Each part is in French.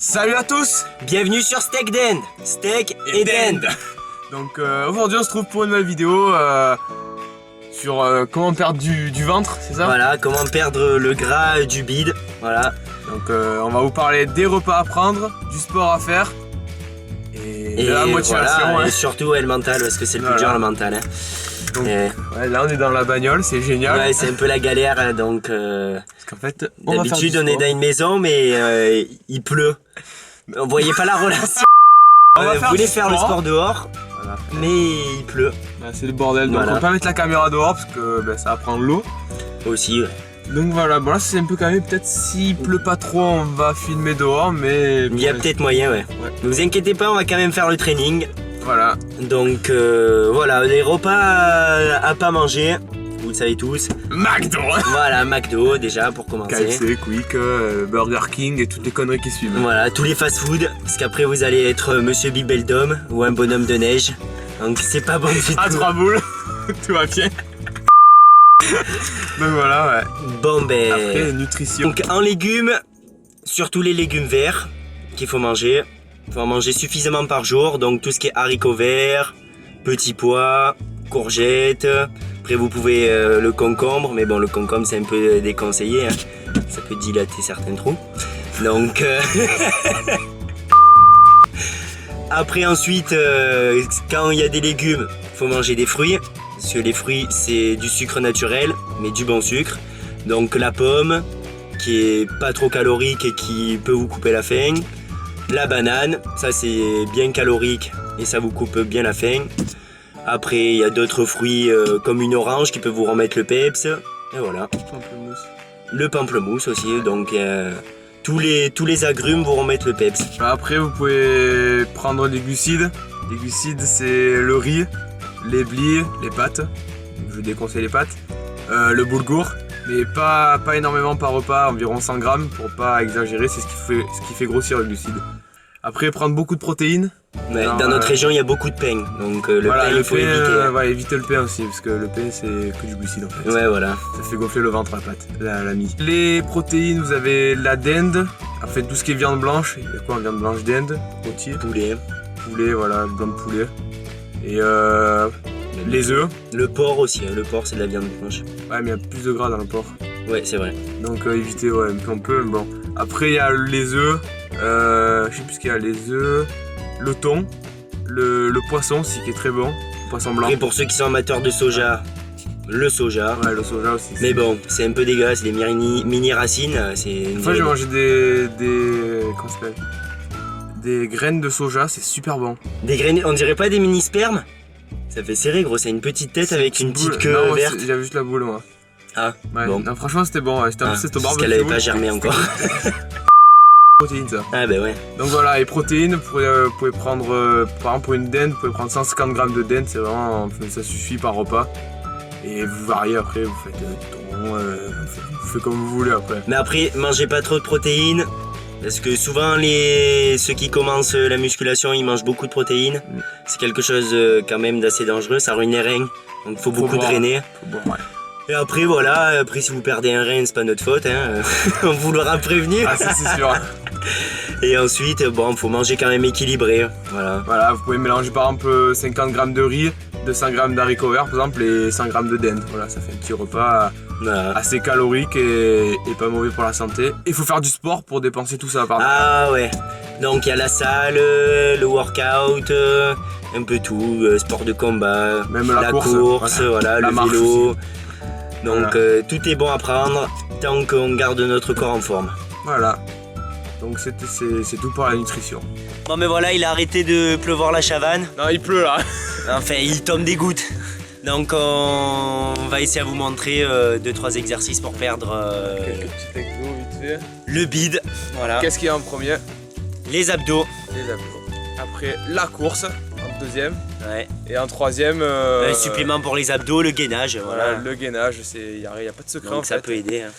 Salut à tous. Bienvenue sur Steak Dend, Steak et Dend. Donc aujourd'hui on se trouve pour une nouvelle vidéo sur comment perdre du ventre, c'est ça? Voilà, comment perdre le gras du bide, voilà. Donc on va vous parler des repas à prendre, du sport à faire et de la motivation. Voilà, hein. et surtout le mental, parce que c'est le plus dur le mental. Hein. Donc ouais, là on est dans la bagnole, c'est génial. Ouais, c'est un peu la galère, hein, donc parce qu'en fait d'habitude on est dans une maison mais il pleut. On voyait pas la relation. On voulait faire le sport dehors, voilà, mais il pleut. Bah, c'est le bordel, donc voilà. on peut pas mettre la caméra dehors parce que ça va prendre l'eau. Aussi, ouais. Donc voilà, bon là c'est un peu calmé, peut-être s'il pleut pas trop on va filmer dehors, mais... Il y a peut-être moyen, ouais. Ne vous inquiétez pas, on va quand même faire le training. Voilà. Donc voilà, les repas à pas manger, vous le savez tous. McDo. Voilà, McDo déjà pour commencer. KFC, Quick, Burger King et toutes les conneries qui suivent. Voilà, tous les fast-food, parce qu'après vous allez être Monsieur Bibeldom ou un bonhomme de neige. Donc c'est pas bon du tout. À 3 boules, tout va bien. Donc voilà, ouais. Bon ben... Après, nutrition. Donc en légumes, surtout les légumes verts qu'il faut manger. Il faut en manger suffisamment par jour, donc tout ce qui est haricots verts, petits pois, courgettes. Après vous pouvez le concombre, mais bon le concombre c'est un peu déconseillé, hein. Ça peut dilater certains trous. Donc après ensuite, quand il y a des légumes, il faut manger des fruits. Parce que les fruits c'est du sucre naturel, mais du bon sucre. Donc la pomme, qui est pas trop calorique et qui peut vous couper la faim. La banane, ça c'est bien calorique et ça vous coupe bien la faim. Après il y a d'autres fruits comme une orange qui peut vous remettre le peps. Et voilà. Pamplemousse. Le pamplemousse aussi, donc tous les agrumes vous remettent le peps. Après vous pouvez prendre des glucides. Les glucides c'est le riz, les blés, les pâtes. Je vous déconseille les pâtes. Le boulgour. Mais pas énormément par repas, environ 100 grammes pour pas exagérer, c'est ce qui fait grossir le glucide. Après prendre beaucoup de protéines. Ouais, dans notre région il y a beaucoup de pain, donc le voilà, pain il faut éviter. Éviter le pain aussi, parce que le pain c'est que du glucide en fait. Ouais voilà. Ça fait gonfler le ventre la pâte, la mie. Les protéines, vous avez la dinde, en fait tout ce qui est viande blanche, il y a quoi en viande blanche? Dinde, rôti, poulet, voilà, blanc de poulet. Et les œufs. Le porc aussi, hein. Le porc c'est de la viande blanche. Ouais mais il y a plus de gras dans le porc. Ouais c'est vrai. Donc éviter ouais, un peu, bon. Après il y a les œufs, je sais plus ce qu'il y a, les œufs, le thon, le poisson aussi qui est très bon, le poisson blanc. Et pour ceux qui sont amateurs de soja, le soja. Ouais le soja aussi. Mais bon, c'est un peu dégueulasse, les mini racines, c'est... Enfin j'ai mangé des comment ça s'appelle, des graines de soja, c'est super bon. Des graines, on dirait pas des mini spermes? Ça fait serré gros, c'est une petite tête avec une petite queue verte. J'avais juste la boule moi. Ah ouais, bon. Non, franchement c'était bon, ouais. C'était un peu cette barbe. Parce qu'elle avait pas germé encore. Protéines ça. Ah bah ouais. Donc voilà, et protéines, vous pouvez prendre, par exemple pour une dinde, vous pouvez prendre 150 grammes de dinde, c'est vraiment, ça suffit par repas. Et vous variez après, vous faites du thon, vous faites comme vous voulez après. Mais après, mangez pas trop de protéines. Parce que souvent ceux qui commencent la musculation ils mangent beaucoup de protéines. C'est quelque chose quand même d'assez dangereux, ça ruine les reins. Donc faut beaucoup drainer. Ouais. Et après voilà, après si vous perdez un rein c'est pas notre faute, hein. On vous l'aura prévenu. Ah ça c'est sûr. Et ensuite bon faut manger quand même équilibré. Voilà. Voilà, vous pouvez mélanger par exemple 50 grammes de riz, 200 grammes d'haricots verts par exemple et 100 grammes de dinde. Voilà, ça fait un petit repas assez calorique et pas mauvais pour la santé. Il faut faire du sport pour dépenser tout ça pardon. Ah ouais. Donc il y a la salle, le workout, un peu tout, sport de combat, même la course voilà, le vélo. Donc voilà. Tout est bon à prendre tant qu'on garde notre corps en forme. Voilà. Donc c'est tout pour la nutrition. Bon mais voilà, il a arrêté de pleuvoir la Chavanne. Non, il pleut là. Enfin, il tombe des gouttes. Donc on va essayer à vous montrer 2-3 exercices pour perdre quelques petits exos vite fait. Le bide. Voilà. Qu'est-ce qu'il y a en premier? Les abdos. Les abdos. Après la course en deuxième. Ouais. Et en troisième un supplément pour les abdos, le gainage. Voilà. Le gainage, il n'y a pas de secret. Donc en ça fait. peut aider. Hein.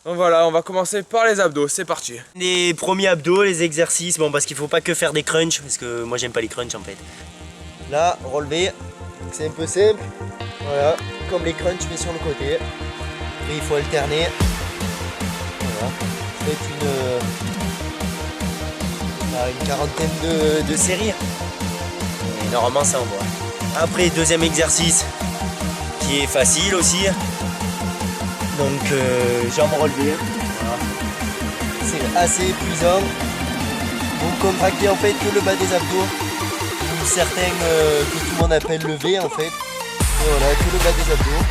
Donc voilà, on va commencer par les abdos, c'est parti. Les premiers abdos, les exercices, bon parce qu'il faut pas que faire des crunchs, parce que moi j'aime pas les crunchs en fait. Là, relever, c'est un peu simple, voilà, comme les crunchs mais sur le côté. Après il faut alterner, voilà, faites une quarantaine de séries. Et normalement ça envoie. Après, deuxième exercice qui est facile aussi. Donc jambes relevées. Voilà. C'est assez épuisant. Vous contractez en fait que le bas des abdos. Ou certains que tout le monde appelle le V en fait. Et voilà, que le bas des abdos.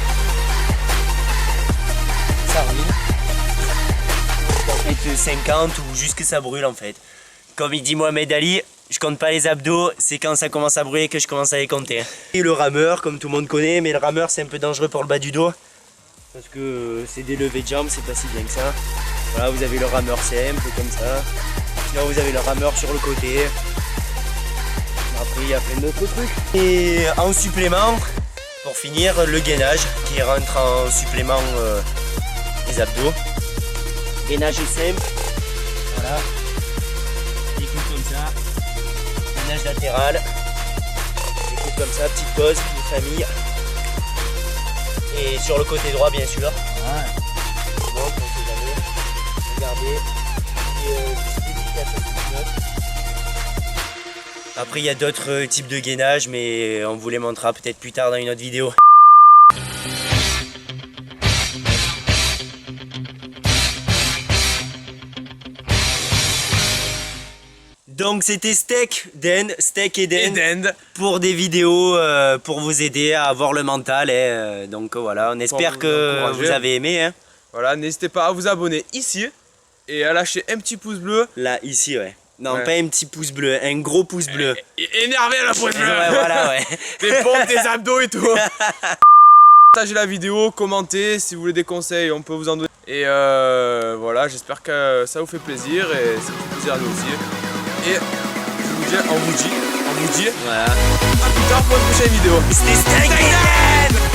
Ça ruine. En fait 50 ou juste que ça brûle en fait. Comme il dit Mohamed Ali, je compte pas les abdos, c'est quand ça commence à brûler que je commence à les compter. Et le rameur, comme tout le monde connaît, mais le rameur c'est un peu dangereux pour le bas du dos. Parce que c'est des levées de jambes, c'est pas si bien que ça. Voilà, vous avez le rameur simple comme ça. Sinon vous avez le rameur sur le côté. Après il y a plein d'autres trucs. Et en supplément, pour finir, le gainage qui rentre en supplément des abdos. Gainage simple. Voilà. Des coups comme ça. Gainage latéral. Des coups comme ça, petite pause de famille. Et sur le côté droit bien sûr. Ouais. Bon, on sait jamais. Regardez. Après il y a d'autres types de gainage, mais on vous les montrera peut-être plus tard dans une autre vidéo. Donc c'était Steak et Dend pour des vidéos pour vous aider à avoir le mental. Donc voilà, on espère que vous avez aimé. Hein. Voilà, n'hésitez pas à vous abonner ici et à lâcher un petit pouce bleu. Là, ici, ouais. Non, pas un petit pouce bleu, un gros pouce bleu. Énervé le pouce bleu. Ouais, voilà, ouais. Des pompes, des abdos et tout. Partagez la vidéo, commentez, si vous voulez des conseils, on peut vous en donner. Et voilà, j'espère que ça vous fait plaisir et ça fait plaisir à nous aussi. Et on vous dit, voilà. À plus tard pour une prochaine vidéo. C'était Steak et Dend.